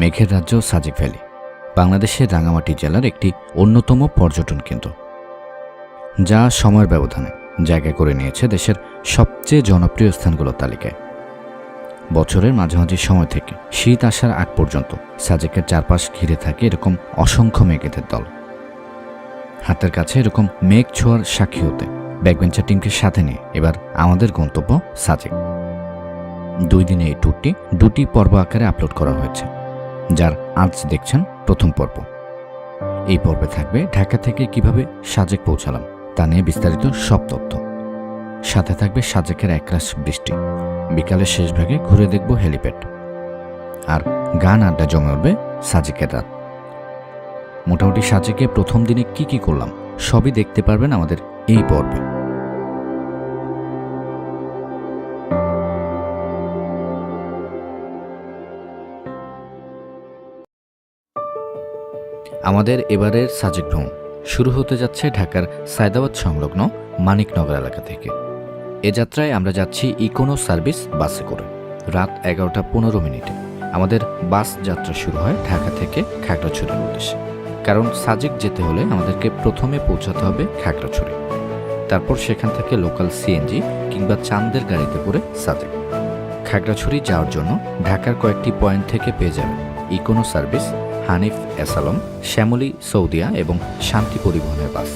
মেঘের রাজ্য সাজেক ভ্যালি বাংলাদেশের রাঙামাটি জেলার একটি অন্যতম পর্যটন কেন্দ্র, যা সময়ের ব্যবধানে জায়গা করে নিয়েছে দেশের সবচেয়ে জনপ্রিয় স্থানগুলোর তালিকায়। বছরের মাঝামাঝি সময় থেকে শীত আসার আগ পর্যন্ত সাজেকের চারপাশ ঘিরে থাকে এরকম অসংখ্য মেঘেদের দল। হাতের কাছে এরকম মেঘ ছোঁয়ার সাক্ষী হতে ব্যাকবেঞ্চার টিমকে সাথে নিয়ে এবার আমাদের গন্তব্য সাজেক। 2 দিনে এই ট্যুরটি 2টি পর্ব আকারে আপলোড করা হয়েছে, যার আজ দেখছেন প্রথম পর্ব। এই পর্বে থাকবে ঢাকা থেকে কিভাবে সাজেক পৌঁছালাম তা নিয়ে বিস্তারিত সব তথ্য। সাথে থাকবে সাজেকের একরাশ বৃষ্টি, বিকালের শেষ ভাগে ঘুরে দেখব হেলিপ্যাড, আর গান আড্ডা জমে উঠবে সাজেকের রাত। মোটামুটি সাজেকে প্রথম দিনে কি করলাম সবই দেখতে পারবেন আমাদের এই পর্বে। আমাদের এবারের সাজেক ভ্রমণ শুরু হতে যাচ্ছে ঢাকার সায়দাবাদ সংলগ্ন মানিকনগর এলাকা থেকে। এ যাত্রায় আমরা যাচ্ছি ইকোনো সার্ভিস বাসে করে। রাত 11টা 15 মিনিটে আমাদের বাস যাত্রা শুরু হয় ঢাকা থেকে খাগড়াছড়ির উদ্দেশ্যে। কারণ সাজেক যেতে হলে আমাদেরকে প্রথমে পৌঁছাতে হবে খাগড়াছড়ি, তারপর সেখান থেকে লোকাল সিএনজি কিংবা চাঁদের গাড়িতে করে সাজেক। খাগড়াছড়ি যাওয়ার জন্য ঢাকার কয়েকটি পয়েন্ট থেকে পেয়ে যাবেন ইকোনো সার্ভিস, হানিফ এসালম, শ্যামলী সৌদিয়া এবং শান্তি পরিবহনের বাস।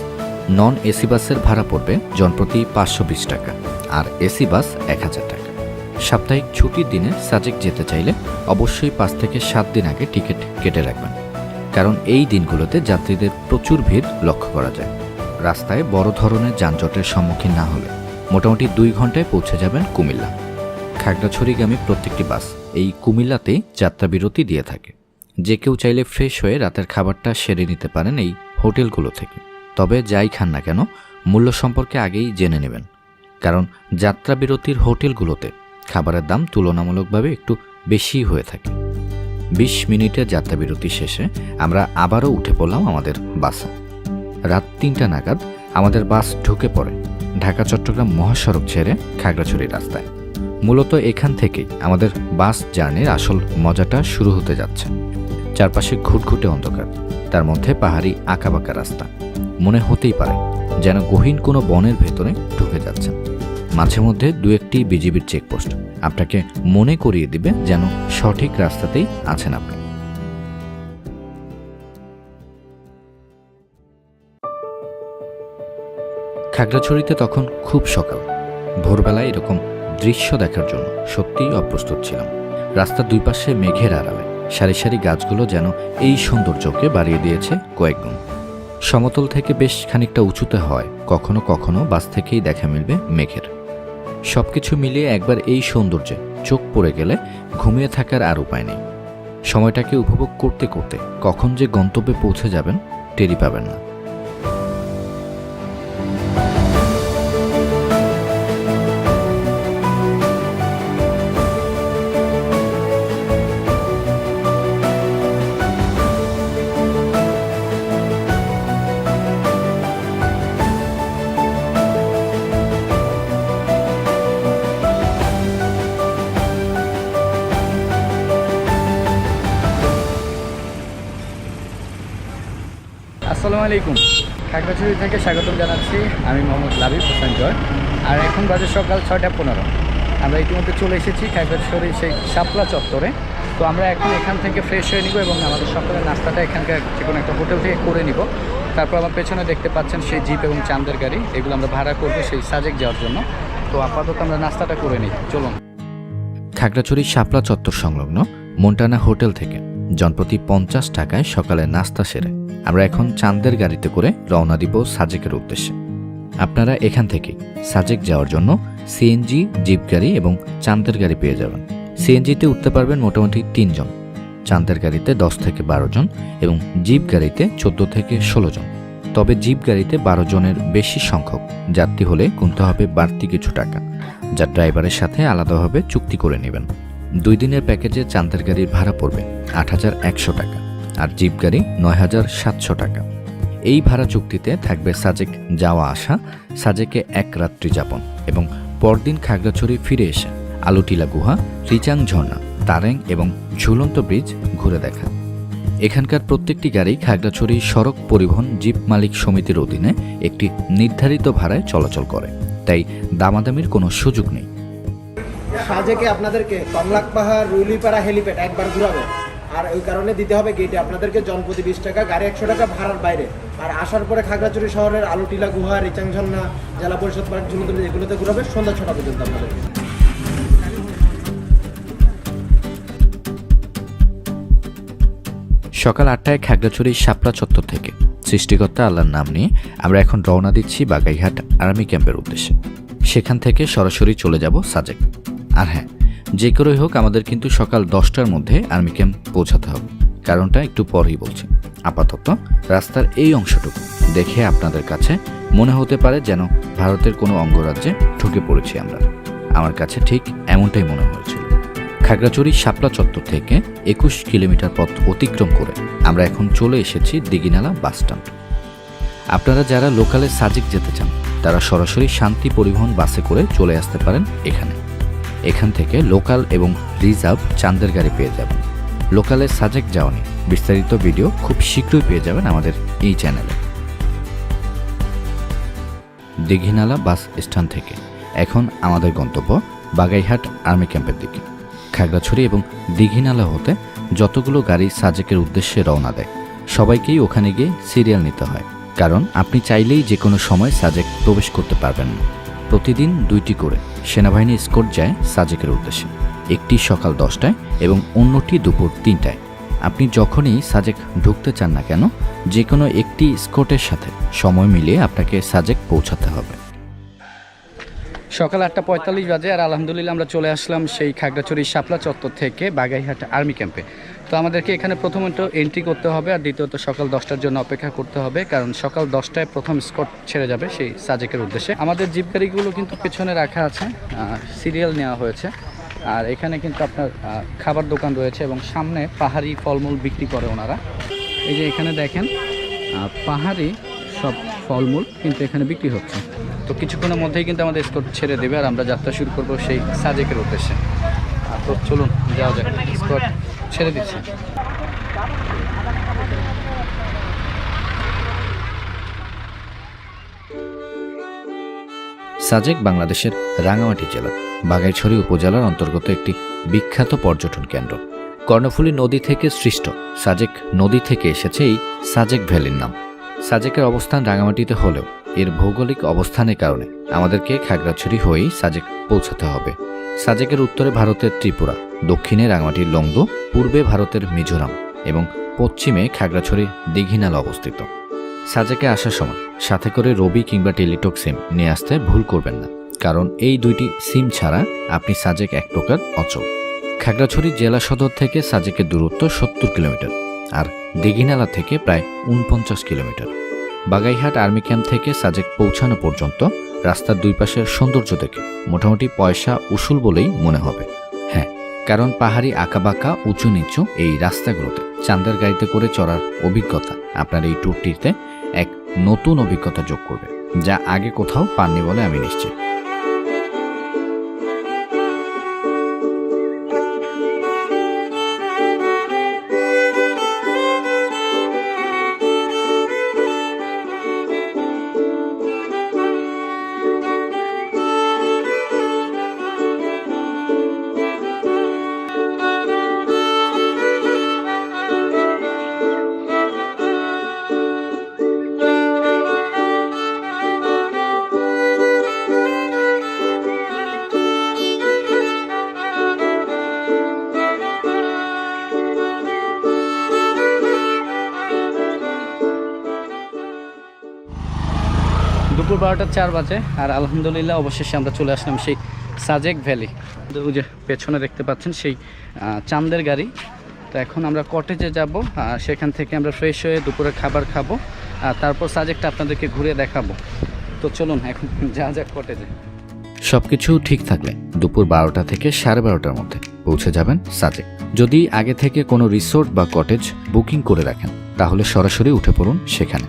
নন এসি বাসের ভাড়া পড়বে জনপ্রতি 520 টাকা, আর এসি বাস 1000 টাকা। সাপ্তাহিক ছুটির দিনে সাজেক যেতে চাইলে অবশ্যই 5 থেকে 7 দিন আগে টিকিট কেটে রাখবেন, কারণ এই দিনগুলোতে যাত্রীদের প্রচুর ভিড় লক্ষ্য করা যায়। রাস্তায় বড় ধরনের যানজটের সম্মুখীন না হলে মোটামুটি 2 ঘন্টায় পৌঁছে যাবেন কুমিল্লা। খাগড়াছড়িগামী প্রত্যেকটি বাস এই কুমিল্লাতেই যাত্রা বিরতি দিয়ে থাকে। যে কেউ চাইলে ফ্রেশ হয়ে রাতের খাবারটা সেরে নিতে পারেন এই হোটেলগুলো থেকে। তবে যাই খান না কেন মূল্য সম্পর্কে আগেই জেনে নেবেন, কারণ যাত্রা বিরতির হোটেলগুলোতে খাবারের দাম তুলনামূলকভাবে একটু বেশি হয়ে থাকে। 20 মিনিটের যাত্রা বিরতি শেষে আমরা আবারও উঠে পড়লাম আমাদের বাসে। রাত 3টা নাগাদ আমাদের বাস ঢুকে পড়ে ঢাকা চট্টগ্রাম মহাসড়ক ছেড়ে খাগড়াছড়ি রাস্তায়। মূলত এখান থেকেই আমাদের বাস জার্নির আসল মজাটা শুরু হতে যাচ্ছে। চারপাশে ঘুটঘুটে অন্ধকার, তার মধ্যে পাহাড়ি আঁকাবাঁকা রাস্তা। মনে হতেই পারে যেন গহীন কোনো বনের ভেতরে ঢুকে যাচ্ছেন। মাঝে মধ্যে 2-1টি বিজিবির চেকপোস্ট আপনাকে মনে করিয়ে দিবে যেন সঠিক রাস্তাতেই আছেন আপনি। খাগড়াছড়িতে তখন খুব সকাল। ভোরবেলায় এরকম দৃশ্য দেখার জন্য সত্যিই অপ্রস্তুত ছিলাম। রাস্তার 2 পাশে মেঘের আড়ালে সারি সারি গাছগুলো যেন এই সৌন্দর্যকে বাড়িয়ে দিয়েছে কয়েকগুণ। সমতল থেকে বেশ খানিকটা উঁচুতে হয়, কখনো কখনো বাস থেকেই দেখা মিলবে মেঘের। সবকিছু মিলিয়ে একবার এই সৌন্দর্যে চোখ পড়ে গেলে ঘুমিয়ে থাকার আর উপায় নেই। সময়টাকে উপভোগ করতে করতে কখন যে গন্তব্যে পৌঁছে যাবেন টেরই পাবেন না। আসসালামু আলাইকুম। খাগড়াছড়ি থেকে স্বাগতম জানাচ্ছি। আমি মোহাম্মদ লাবিব হোসেন জয়। আর এখন বাজে সকাল 6টা 15। আমরা ইতিমধ্যে চলে এসেছি খাগড়াছড়ি সেই শাপলা চত্বরে। তো আমরা এখন এখান থেকে ফ্রেশ হয়ে নিব এবং আমাদের সকালের নাস্তাটা এখানকার যে কোনো একটা হোটেল থেকে করে নিব। তারপর আমার পেছনে দেখতে পাচ্ছেন সেই জিপ এবং চাঁদের গাড়ি, এগুলো আমরা ভাড়া করবো সেই সাজেক যাওয়ার জন্য। তো আপাতত আমরা নাস্তাটা করে নিই, চলুন। খাগড়াছড়ি শাপলা চত্বর সংলগ্ন মন্টানা হোটেল থেকে জনপ্রতি 50 টাকায় সকালের নাস্তা সেরে আমরা এখন চাঁদের গাড়িতে করে রওনা দিব সাজেকের উদ্দেশ্যে। আপনারা এখান থেকে সাজেক যাওয়ার জন্য সিএনজি, জিপ গাড়ি এবং চাঁদের গাড়ি পেয়ে যাবেন। সিএনজিতে উঠতে পারবেন মোটামুটি 3 জন, চাঁদের গাড়িতে 10 থেকে 12 জন এবং জিপ গাড়িতে 14 থেকে 16 জন। তবে জিপ গাড়িতে 12 জনের বেশি সংখ্যক যাত্রী হলে গুনতে হবে বাড়তি কিছু টাকা, যা ড্রাইভারের সাথে আলাদাভাবে চুক্তি করে নেবেন। 2 দিনের প্যাকেজে চাঁদের গাড়ির ভাড়া পড়বে 8100 টাকা, আর জিপ গাড়ি 9700 টাকা। এই ভাড়া চুক্তিতে থাকবে সাজেক যাওয়া আসা, সাজেকে 1 রাত্রি যাপন এবং পরদিন খাগড়াছড়ি ফিরে এসে আলুটিলা গুহা, রিচাং ঝর্ণা, তারেং এবং ঝুলন্ত ব্রিজ ঘুরে দেখা। এখানকার প্রত্যেকটি গাড়ি খাগড়াছড়ি সড়ক পরিবহন জিপ মালিক সমিতির অধীনে একটি নির্ধারিত ভাড়ায় চলাচল করে, তাই দামাদামির কোনো সুযোগ নেই। সাজেকে আপনাদেরকে কমলাক পাহাড় রুইলিপাড়া হেলিপ্যাড একবার ঘুরাবো, আর ওই কারণে দিতে হবে গেটে আপনাদেরকে জনপ্রতি 20 টাকা, গাড়ি 100 টাকা ভাড়ার বাইরে। আর আসার পরে খাগড়াছড়ি শহরের আলুটিলা গুহা, রিচাংঝন্না, জেলা পরিষদ পার্ক, ঝুলন্ত এগুলোতে ঘুরাবে সন্ধ্যা 6টা পর্যন্ত আপনাদেরকে। সকাল 8টায় খাগড়াছড়ি শাপলা চত্বর থেকে সৃষ্টিকর্তা আল্লাহর নাম নিয়ে আমরা এখন রওনা দিচ্ছি বাগাইহাট আর্মি ক্যাম্পের উদ্দেশ্যে। সেখান থেকে সরাসরি চলে যাব সাজেক। আর হ্যাঁ, যে করেই হোক আমাদের কিন্তু সকাল 10টার মধ্যে আর্মি ক্যাম্প পৌঁছাতে হবে। কারণটা একটু পরেই বলছি। আপাতত রাস্তার এই অংশটুকু দেখে আপনাদের কাছে মনে হতে পারে যেন ভারতের কোনো অঙ্গরাজ্যে ঢুকে পড়েছি আমরা। আমার কাছে ঠিক এমনটাই মনে হয়েছিল। খাগড়াছড়ি শাপলা চত্বর থেকে 21 কিলোমিটার পথ অতিক্রম করে আমরা এখন চলে এসেছি দিঘিনালা বাসস্ট্যান্ড। আপনারা যারা লোকালে সাজেক যেতে চান তারা সরাসরি শান্তি পরিবহন বাসে করে চলে আসতে পারেন এখানে। এখান থেকে লোকাল এবং রিজার্ভ চাঁদের গাড়ি পেয়ে যাবেন। লোকালে সাজেক যাওয়া নিয়ে বিস্তারিত ভিডিও খুব শীঘ্রই পেয়ে যাবেন আমাদের এই চ্যানেলে। দিঘিনালা বাস স্ট্যান্ড থেকে এখন আমাদের গন্তব্য বাগাইহাট আর্মি ক্যাম্পের দিকে। খাগড়াছড়ি এবং দিঘিনালা হতে যতগুলো গাড়ি সাজেকের উদ্দেশ্যে রওনা দেয় সবাইকেই ওখানে গিয়ে সিরিয়াল নিতে হয়, কারণ আপনি চাইলেই যে কোনো সময় সাজেক প্রবেশ করতে পারবেন না। প্রতিদিন 2টি করে সেনাবাহিনী স্কোর্ট যায় সাজেকের উদ্দেশ্যে, একটি সকাল 10টায় এবং অন্যটি দুপুর 3টায়। আপনি যখনই সাজেক ঢুকতে চান না কেন, যে কোনো একটি স্কোর্টের সাথে সময় মিলিয়ে আপনাকে সাজেক পৌঁছাতে হবে। সকাল 8:45 বাজে, আর আলহামদুলিল্লাহ আমরা চলে আসলাম সেই খাগড়াছড়ি শাপলা চত্বর থেকে বাগাইহাট আর্মি ক্যাম্পে। তো আমাদেরকে এখানে প্রথমত এন্ট্রি করতে হবে, আর দ্বিতীয়ত সকাল 10টার জন্য অপেক্ষা করতে হবে, কারণ সকাল 10টায় প্রথম স্কট ছেড়ে যাবে সেই সাজেকের উদ্দেশ্যে। আমাদের জিপ গাড়িগুলো কিন্তু পেছনে রাখা আছে, সিরিয়াল নেওয়া হয়েছে। আর এখানে কিন্তু আপনার খাবার দোকান রয়েছে এবং সামনে পাহাড়ি ফলমূল বিক্রি করে ওনারা। এই যে এখানে দেখেন পাহাড়ি সব ফলমূল কিন্তু এখানে বিক্রি হচ্ছে। তো কিছুক্ষণের মধ্যেই কিন্তু আমাদের স্কট ছেড়ে দেবে, আর আমরা যাত্রা শুরু করব সেই সাজেকের উদ্দেশ্যে। তো চলুন যাওয়া যাক, স্কট ছেড়ে দিচ্ছে। সাজেক বাংলাদেশের রাঙামাটি জেলা বাগাইছড়ি উপজেলার অন্তর্গত একটি বিখ্যাত পর্যটন কেন্দ্র। কর্ণফুলী নদী থেকে সৃষ্ট সাজেক নদী থেকে এসেছে এই সাজেক ভ্যালির নাম। সাজেকের অবস্থান রাঙামাটিতে হলেও এর ভৌগোলিক অবস্থানের কারণে আমাদেরকে খাগড়াছড়ি হয়েই সাজেক পৌঁছাতে হবে। সাজেকের উত্তরে ভারতের ত্রিপুরা, দক্ষিণে রাঙামাটির লংদো, পূর্বে ভারতের মিজোরাম এবং পশ্চিমে খাগড়াছড়ি দিঘিনালা অবস্থিত। সাজেকে আসার সময় সাথে করে রবি কিংবা টেলিটক সিম নিয়ে আসতে ভুল করবেন না, কারণ এই 2টি সিম ছাড়া আপনি সাজেক এক প্রকার অচল। খাগড়াছড়ি জেলা সদর থেকে সাজেকের দূরত্ব 70 কিলোমিটার, আর দিঘিনালা থেকে প্রায় 49 কিলোমিটার। বাগাইহাট আর্মি ক্যাম্প থেকে সাজেক পৌঁছানো পর্যন্ত রাস্তার দুই পাশের সৌন্দর্য দেখে মোটামুটি পয়সা উসুল বলেই মনে হবে। হ্যাঁ, কারণ পাহাড়ি আঁকাবাঁকা উঁচু নিচু এই রাস্তাগুলোতে চাঁদের গাড়িতে করে চড়ার অভিজ্ঞতা আপনার এই ট্যুরটিতে এক নতুন অভিজ্ঞতা যোগ করবে, যা আগে কোথাও পাননি বলে আমি নিশ্চিত। দুপুর 12টা 4 বাজে, আর আলহামদুলিল্লাহ অবশেষে আমরা চলে আসলাম সেই সাজেক ভ্যালি। ওই যে পেছনে দেখতে পাচ্ছেন সেই চাঁদের গাড়ি। তো এখন আমরা কটেজে যাব, আর সেখান থেকে আমরা ফ্রেশ হয়ে দুপুরে খাবার খাবো, আর তারপর সাজেকটা আপনাদেরকে ঘুরে দেখাবো। তো চলুন এখন যা যাক কটেজে। সবকিছু ঠিক থাকলে দুপুর 12টা থেকে 12:30টার মধ্যে পৌঁছে যাবেন সাজেক। যদি আগে থেকে কোনো রিসোর্ট বা কটেজ বুকিং করে রাখেন তাহলে সরাসরি উঠে পড়ুন সেখানে।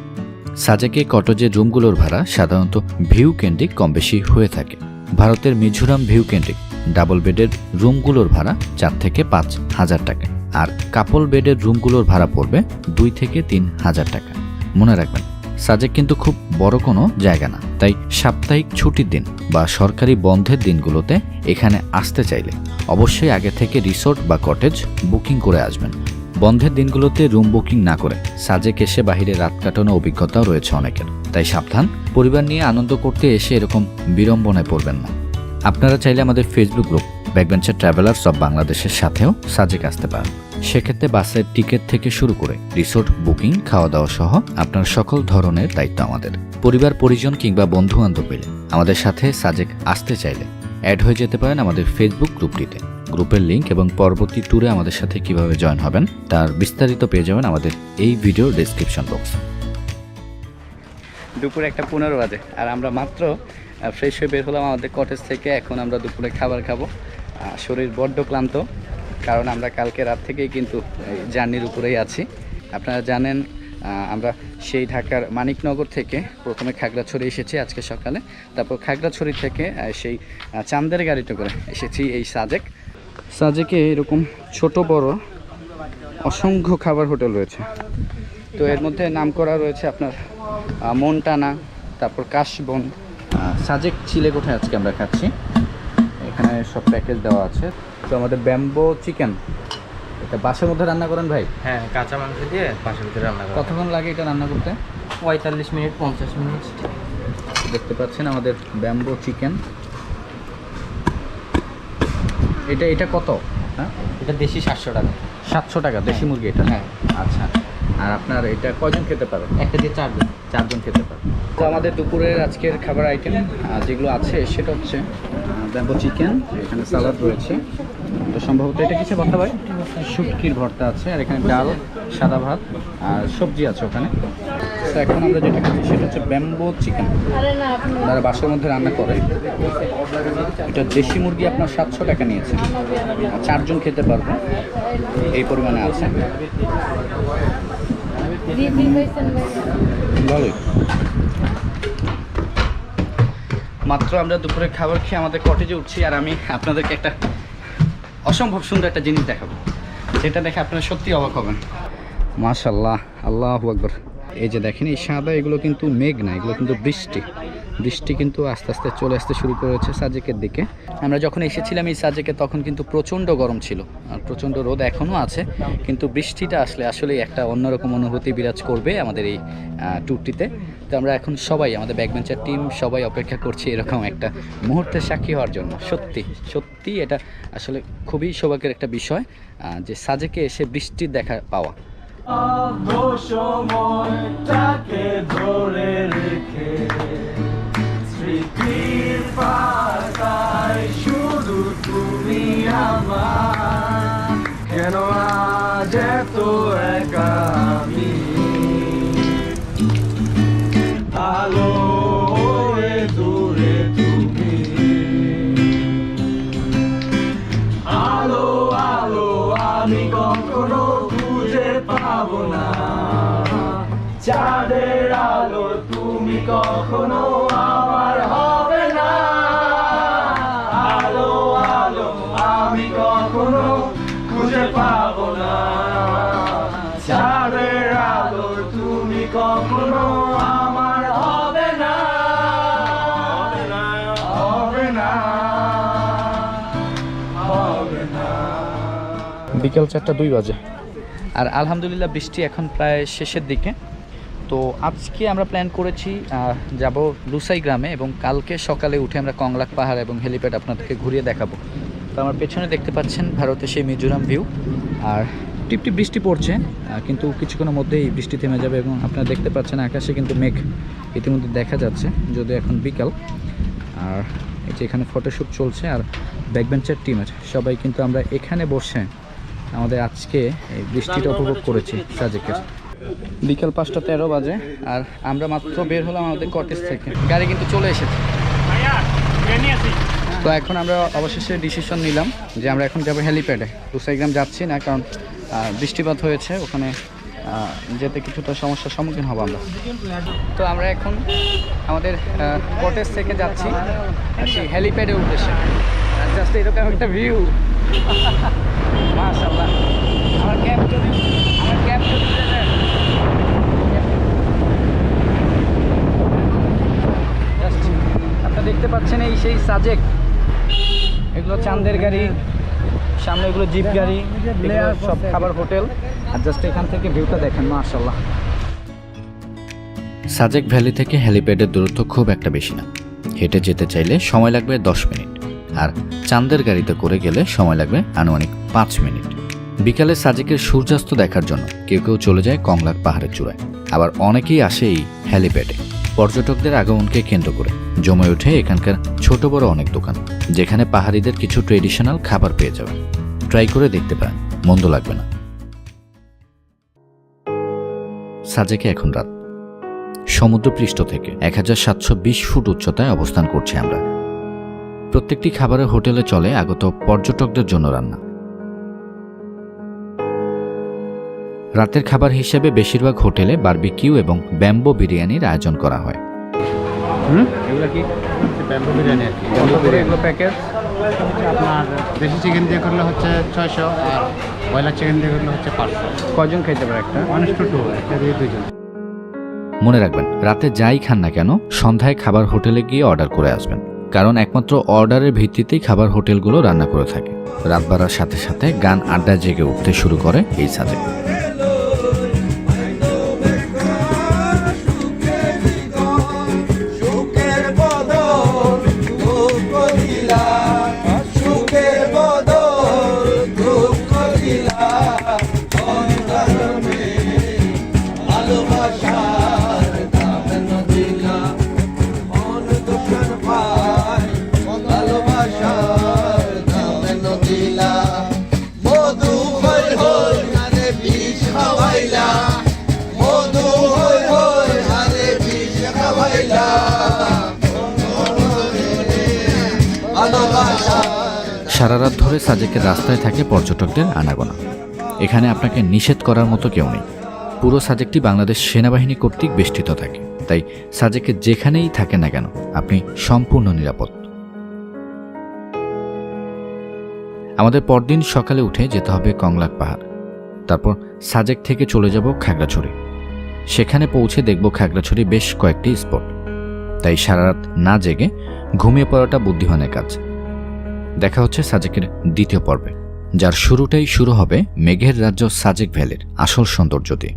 সাজেকে কটেজের রুমগুলোর ভাড়া সাধারণত ভিউ কেন্দ্রিক কম বেশি হয়ে থাকে। ভারতের মিজোরাম ভিউ কেন্দ্রিক ডাবল বেডের রুমগুলোর ভাড়া 4 থেকে 5 হাজার টাকা, আর কাপল বেডের রুমগুলোর ভাড়া পড়বে 2 থেকে 3 হাজার টাকা। মনে রাখবেন, সাজেক কিন্তু খুব বড় কোনো জায়গা না, তাই সাপ্তাহিক ছুটির দিন বা সরকারি বন্ধের দিনগুলোতে এখানে আসতে চাইলে অবশ্যই আগে থেকে রিসোর্ট বা কটেজ বুকিং করে আসবেন। বন্ধের দিনগুলোতে রুম বুকিং না করে সাজেক এসে বাইরে রাত কাটানো অভিজ্ঞতাও রয়েছে অনেকের, তাই সাবধান, পরিবার নিয়ে আনন্দ করতে এসে এরকম বিড়ম্বনায় পড়বেন না। আপনারা চাইলে আমাদের Facebook group backbencher travellers of বাংলাদেশের সাথেও সাজেক আসতে পারেন। সেক্ষেত্রে বাসের টিকিট থেকে শুরু করে রিসোর্ট বুকিং, খাওয়া দাওয়া সহ আপনার সকল ধরনের দায়িত্ব আমাদের। পরিবার পরিজন কিংবা বন্ধু বান্ধব পেলে আমাদের সাথে সাজেক আসতে চাইলে অ্যাড হয়ে যেতে পারেন আমাদের ফেসবুক গ্রুপটিতে। গ্রুপের লিঙ্ক এবং পরবর্তী ট্যুরে আমাদের সাথে কিভাবে জয়েন হবেন তার বিস্তারিত পেয়ে যাবেন আমাদের এই ভিডিওর ডেসক্রিপশন বক্সে। দুপুরে 1:15 বাজে আর আমরা মাত্র ফ্রেশ হয়ে বের হলাম আমাদের কটেজ থেকে। এখন আমরা দুপুরে খাবার খাবো। শরীর বড্ড ক্লান্ত, কারণ আমরা কালকে রাত থেকেই কিন্তু জার্নির উপরেই আছি। আপনারা জানেন আমরা সেই ঢাকার মানিকনগর থেকে প্রথমে খাগড়াছড়ি এসেছি আজকে সকালে, তারপর খাগড়াছড়ি থেকে সেই চান্দের গাড়িতে করে এসেছি এই সাজেকে এরকম ছোট বড় অসংখ্য খাবার হোটেল রয়েছে। তো এর মধ্যে নাম করা রয়েছে আপনার মনটানা, তারপর কাশবন, সাজেক চিলে কোঠায় আজকে আমরা খাচ্ছি। এখানে সব প্যাকেজ দেওয়া আছে। তো আমাদের ব্যাম্বো চিকেন, এটা বাসার মধ্যে রান্না করেন ভাই? হ্যাঁ, কাঁচা মাংস দিয়ে বাসার ভিতরে রান্না করা। কতক্ষণ লাগে এটা রান্না করতে? 45 মিনিট 50 মিনিট। দেখতে পাচ্ছেন আমাদের ব্যাম্বো চিকেন। এটা কত? হ্যাঁ, এটা দেশি 700 টাকা। 700 টাকা দেশি মুরগি এটা? হ্যাঁ। আচ্ছা, আর আপনার এটা কয়জন খেতে পারে? একটা দিয়ে 4 চারজন খেতে পারে। তো আমাদের দুপুরের আজকের খাবার আইটেম যেগুলো আছে সেটা হচ্ছে ব্যাম্বো চিকেন, এখানে সালাদ রয়েছে, তো সম্ভবত এটা কিছু ভর্তা ভাই? শুটকির ভর্তা আছে, আর এখানে ডাল, সাদা ভাত আর সবজি আছে ওখানে। তো এখন আমরা যেটা খাচ্ছি সেটা হচ্ছে ব্যাম্বো চিকেন, তারা বাসার মধ্যে রান্না করে। এটা দেশি মুরগি আপনার 700 টাকা নিয়েছে, আর 4জন খেতে পারবে এই পরিমাণে আছে। ভালোই। মাত্র আমরা দুপুরে খাবার খেয়ে আমাদের কটেজে উঠছি, আর আমি আপনাদেরকে একটা অসম্ভব সুন্দর একটা জিনিস দেখাবো, যেটা দেখে আপনারা সত্যি অবাক হবেন। মাশাআল্লাহ, আল্লাহু আকবার। এই যে দেখেন, এই সাদা এগুলো কিন্তু মেঘ না, এগুলো কিন্তু বৃষ্টি কিন্তু আস্তে আস্তে চলে আসতে শুরু করেছে সাজেকের দিকে। আমরা যখন এসেছিলাম এই সাজেকে তখন কিন্তু প্রচণ্ড গরম ছিল আর প্রচণ্ড রোদ এখনও আছে, কিন্তু বৃষ্টিটা আসলে একটা অন্যরকম অনুভূতি বিরাজ করবে আমাদের এই ট্যুরটিতে। তো আমরা এখন সবাই, আমাদের ব্যাকবেঞ্চার টিম সবাই অপেক্ষা করছি এরকম একটা মুহূর্তের সাক্ষী হওয়ার জন্য। সত্যি এটা আসলে খুবই সৌভাগ্যের একটা বিষয় যে সাজেকে এসে বৃষ্টির দেখা পাওয়া। সময়টাকে ধরে রেখে স্মৃতির পাতায় শুধু তুমি আমার, কেন আজ এত একা আমি, আলো হয়ে দূরে তুমি, আলো আলো আমি কখনো খুঁজে পাবো না, চাঁদের আলো তুমি কখনো আমার হবে না, আলো আলো আমি কখনো খুঁজে পাবো না, চাঁদের আলো তুমি কখনো আমার হবে না, হবে না, হবে না। বিকেল 4:02 বাজে, আর আলহামদুলিল্লাহ বৃষ্টি এখন প্রায় শেষের দিকে। তো আজকে আমরা প্ল্যান করেছি যাব লুসাই গ্রামে, এবং কালকে সকালে উঠে আমরা কংলাক পাহাড় এবং হেলিপ্যাড আপনাদেরকে ঘুরিয়ে দেখাবো। তো আমার পেছনে দেখতে পাচ্ছেন ভারতের সেই মিজোরাম ভিউ, আর টিপটিপ বৃষ্টি পড়ছে, কিন্তু কিছুক্ষণের মধ্যেই বৃষ্টি থেমে যাবে, এবং আপনারা দেখতে পাচ্ছেন আকাশে কিন্তু মেঘ ইতিমধ্যে দেখা যাচ্ছে, যদিও এখন বিকাল। আর এই যে এখানে ফটোশ্যুট চলছে, আর ব্যাকবেঞ্চার টিমের সবাই কিন্তু আমরা এখানে বসে আমাদের আজকে এই বৃষ্টিটা উপভোগ করেছি সাজেকের। বিকাল 5:13 বাজে, আর আমরা মাত্র বের হলাম আমাদের কটেজ থেকে, গাড়ি কিন্তু চলে এসেছে। তো এখন আমরা অবশেষে ডিসিশন নিলাম যে আমরা এখন যাবো হেলিপ্যাডে। লুসাইগ্রাম যাচ্ছি না, কারণ বৃষ্টিপাত হয়েছে, ওখানে যেতে কিছুটা সমস্যার সম্মুখীন হব আমরা। তো আমরা এখন আমাদের কটেজ থেকে যাচ্ছি সেই হেলিপ্যাডের উদ্দেশ্যে। জাস্ট এরকম একটা ভিউ মাশাআল্লাহ। আমার ক্যাব যদি দেন। Just আপনারা দেখতে পাচ্ছেন এই সেই সাজেক, এগুলো চাঁদের গাড়ি, সামনে এগুলো জিপ গাড়ি, এগুলো সব খাবার হোটেল। আর জাস্ট এখান থেকে ভিউটা দেখেন মাশাআল্লাহ। সাজেক ভ্যালি থেকে হেলিপ্যাডের দূরত্ব খুব একটা বেশি না। হেঁটে যেতে চাইলে সময় লাগবে 10 মিনিট, আর চাঁদের গাড়িতে করে গেলে সময় লাগবে আনুমানিক 5 মিনিট। বিকালে সাজেকের সূর্যাস্ত দেখার জন্য কেউ কেউ চলে যায় কংলাক পাহাড়ের চূড়ায়, আবার অনেকেই আসে এই হেলিপ্যাডে। পর্যটকদের আগমনকে কেন্দ্র করে জমে ওঠে এখানকার ছোট বড় অনেক দোকান, যেখানে পাহাড়িদের কিছু ট্রেডিশনাল খাবার পেয়ে যাবেন। ট্রাই করে দেখতে পারেন, মন্দ লাগবে না। সাজেকে এখন রাত। সমুদ্রপৃষ্ঠ থেকে 1720 ফুট উচ্চতায় অবস্থান করছি আমরা। প্রত্যেকটি খাবারের হোটেলে চলে আগত পর্যটকদের জন্য রান্না। রাতের খাবার হিসেবে বেশিরভাগ হোটেলে বারবিকিউ এবং ব্যাম্বো বিরিয়ানির আয়োজন করা হয়। এগুলো কি ব্যাম্বো বিরিয়ানি আর কি। এগুলো প্যাকেজ? আপনার দেশি চিকেন দিয়ে করলে হচ্ছে 600, আর ব্রয়লার চিকেন দিয়ে করলে হচ্ছে 500। কয়জন খাইতে পারে একটা? 1:2, একটা দিয়ে 2 জন। মনে রাখবেন, রাতে যাই খান না কেন সন্ধ্যায় খাবার হোটেলে গিয়ে অর্ডার করে আসবেন, কারণ একমাত্র অর্ডারের ভিত্তিতেই খাবার হোটেলগুলো রান্না করে থাকে। রাত বাড়ার সাথে সাথে গান আড্ডা জেগে উঠতে শুরু করে এই সাজেক। সারা রাত ধরে সাজেকের রাস্তায় থাকে পর্যটকদের আনাগোনা। এখানে আপনাকে নিষেধ করার মতো কেউ নেই। পুরো সাজেকটি বাংলাদেশ সেনাবাহিনী কর্তৃক বেষ্টিত থাকে, তাই সাজেকে যেখানেই থাকেন না কেন আপনি সম্পূর্ণ নিরাপদ। আমাদের পরদিন সকালে উঠে যেতে হবে কংলাক পাহাড়, তারপর সাজেক থেকে চলে যাব খাগড়াছড়ি। সেখানে পৌঁছে দেখব খাগড়াছড়ি বেশ কয়েকটি স্পট। তাই সারা রাত না জেগে ঘুমিয়ে পড়াটা বুদ্ধিমানের কাজ। দেখা হচ্ছে সাজেকের দ্বিতীয় পর্বে, যার শুরুটাই শুরু হবে মেঘের রাজ্য সাজেক ভ্যালির আসল সৌন্দর্য দিয়ে।